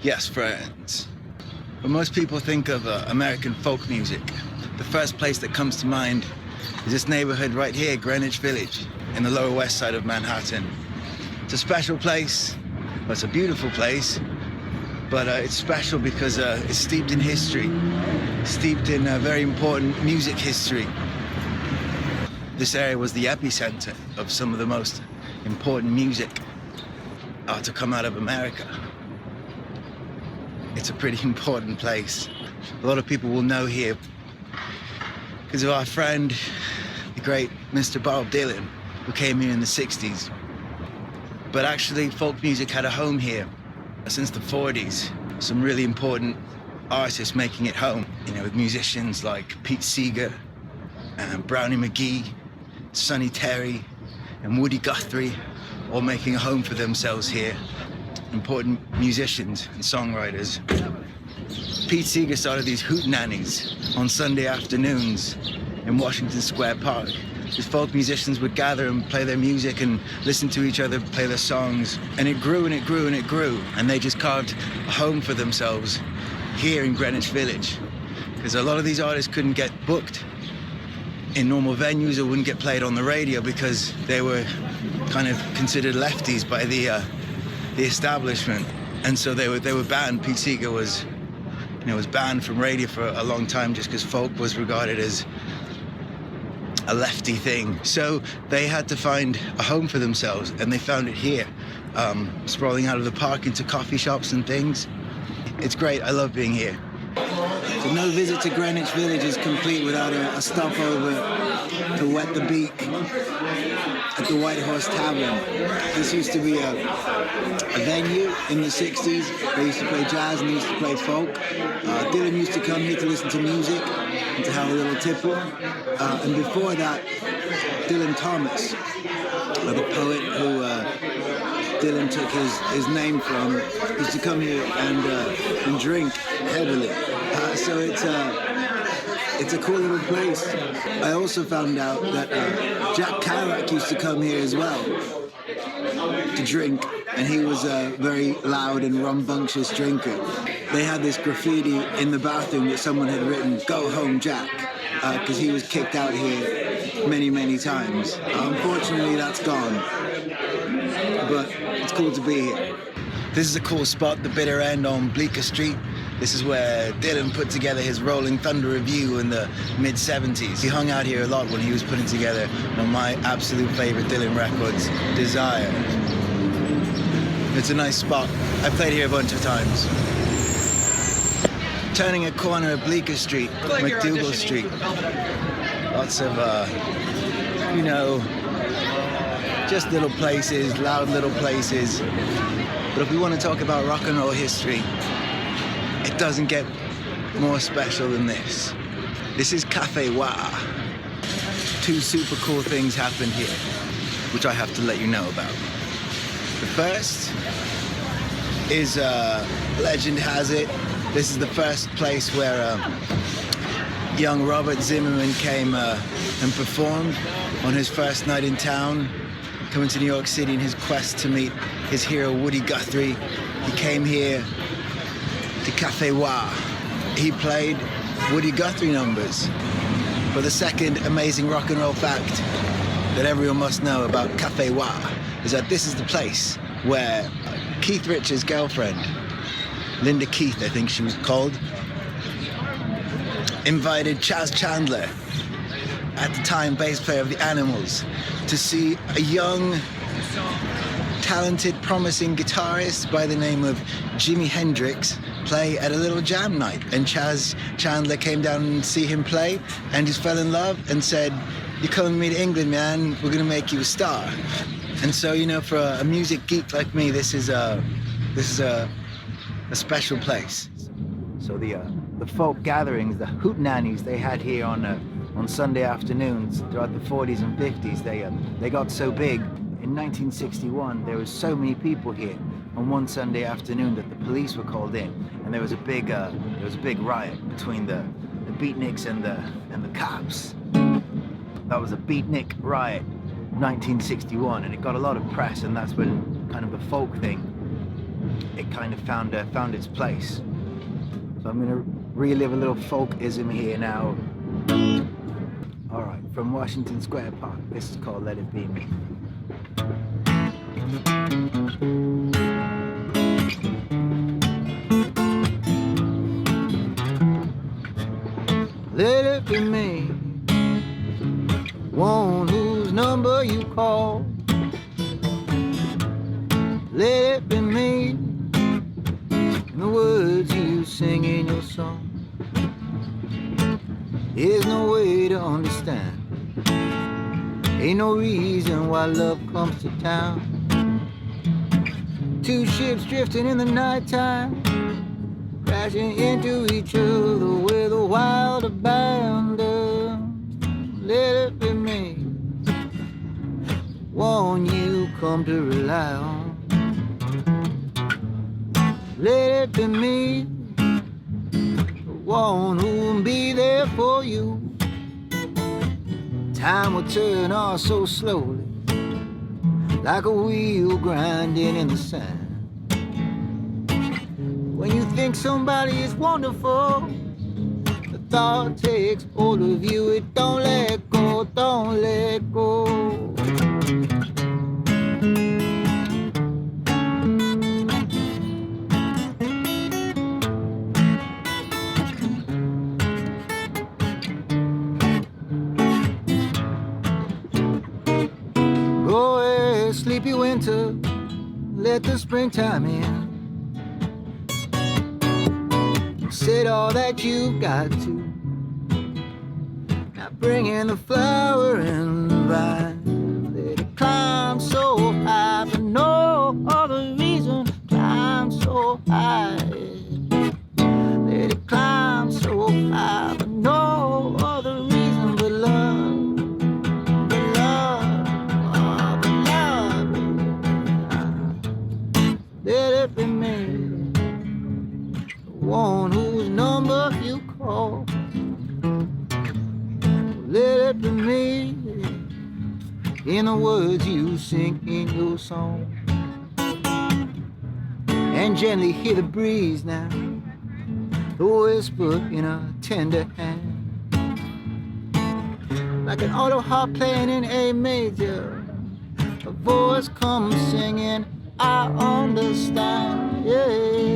Yes, friends. When most people think of American folk music, the first place that comes to mind is this neighborhood right here, Greenwich Village, in the Lower West Side of Manhattan. It's a special place. Well, it's a beautiful place, but it's special because it's steeped in history, steeped in very important music history. This area was the epicenter of some of the most important music to come out of America. It's a pretty important place. A lot of people will know here because of our friend, the great Mr. Bob Dylan, who came here in the 60s. But actually, folk music had a home here since the 40s. Some really important artists making it home, with musicians like Pete Seeger and Brownie McGee, Sonny Terry and Woody Guthrie, all making a home for themselves here. Important musicians and songwriters. Pete Seeger started these hootenannies on Sunday afternoons in Washington Square Park. These folk musicians would gather and play their music and listen to each other play their songs. And it grew and it grew and it grew. And they just carved a home for themselves here in Greenwich Village. Because a lot of these artists couldn't get booked in normal venues or wouldn't get played on the radio because they were kind of considered lefties by the establishment. And so they were banned. Pete Seeger was banned from radio for a long time just because folk was regarded as a lefty thing. So they had to find a home for themselves, and they found it here, sprawling out of the park into coffee shops and things. It's great. I love being here. So no visit to Greenwich Village is complete without a stopover to wet the beak at the White Horse Tavern. This used to be a venue in the 60s. They used to play jazz and they used to play folk. Dylan used to come here to listen to music and to have a little tipple. And before that, Dylan Thomas, the poet who Dylan took his name from, used to come here and drink heavily. So it's a cool little place. I also found out that Jack Kerouac used to come here as well to drink, and he was a very loud and rambunctious drinker. They had this graffiti in the bathroom that someone had written, "Go home, Jack," because he was kicked out here many, many times. Unfortunately, that's gone, but it's cool to be here. This is a cool spot, the bitter end on Bleecker Street. This is where Dylan put together his Rolling Thunder Revue in the mid-70s. He hung out here a lot when he was putting together one of my absolute favorite Dylan records, Desire. It's a nice spot. I've played here a bunch of times. Turning a corner at Bleecker Street, McDougal Street. Lots of, just little places, loud little places. But if we want to talk about rock and roll history, it doesn't get more special than this. This is Cafe Wah. Two super cool things happened here, which I have to let you know about. The first is, legend has it, this is the first place where young Robert Zimmerman came and performed on his first night in town, coming to New York City in his quest to meet his hero Woody Guthrie. He came here to Cafe Wah. He played Woody Guthrie numbers. But the second amazing rock and roll fact that everyone must know about Cafe Wah is that this is the place where Keith Richards' girlfriend, Linda Keith, I think she was called, invited Chaz Chandler, at the time bass player of the Animals, to see a young, talented, promising guitarist by the name of Jimi Hendrix play at a little jam night. And Chaz Chandler came down and see him play and just fell in love and said, "You come with me to England, man, we're gonna make you a star." And so, for a music geek like me, this is a special place. So the folk gatherings, the hootenannies they had here on Sunday afternoons throughout the 40s and 50s, they got so big. In 1961, there was so many people here on one Sunday afternoon that the police were called in, and there was a big riot between the beatniks and the cops. That was a beatnik riot, 1961, and it got a lot of press, and that's when kind of the folk thing, it kind of found its place. So I'm gonna relive a little folkism here now. All right, from Washington Square Park. This is called Let It Be Me. Let it be me, one whose number you call. Let it be me, in the words you sing in your song. There's no way to understand, ain't no reason why love comes to town. Two ships drifting in the nighttime, crashing into each other with a wild abandon. Let it be me, one you come to rely on. Let it be me, one who'll be there for you. Time will turn all so slowly, like a wheel grinding in the sand. When you think somebody is wonderful, the thought takes hold of you. It don't let go, don't let go. Go ahead, sleepy winter, let the springtime in. Said all that you've got to. Now bring in the flower and the vine. Let it climb so high for no other reason. Climb so high. Let it climb so high for no other reason but love. But love, oh, but love. Let it be me, one whose number you call. Let it be me, in the words you sing in your song. And gently hear the breeze now, the whisper in a tender hand. Like an auto harp playing in A major, a voice comes singing, I understand, yeah.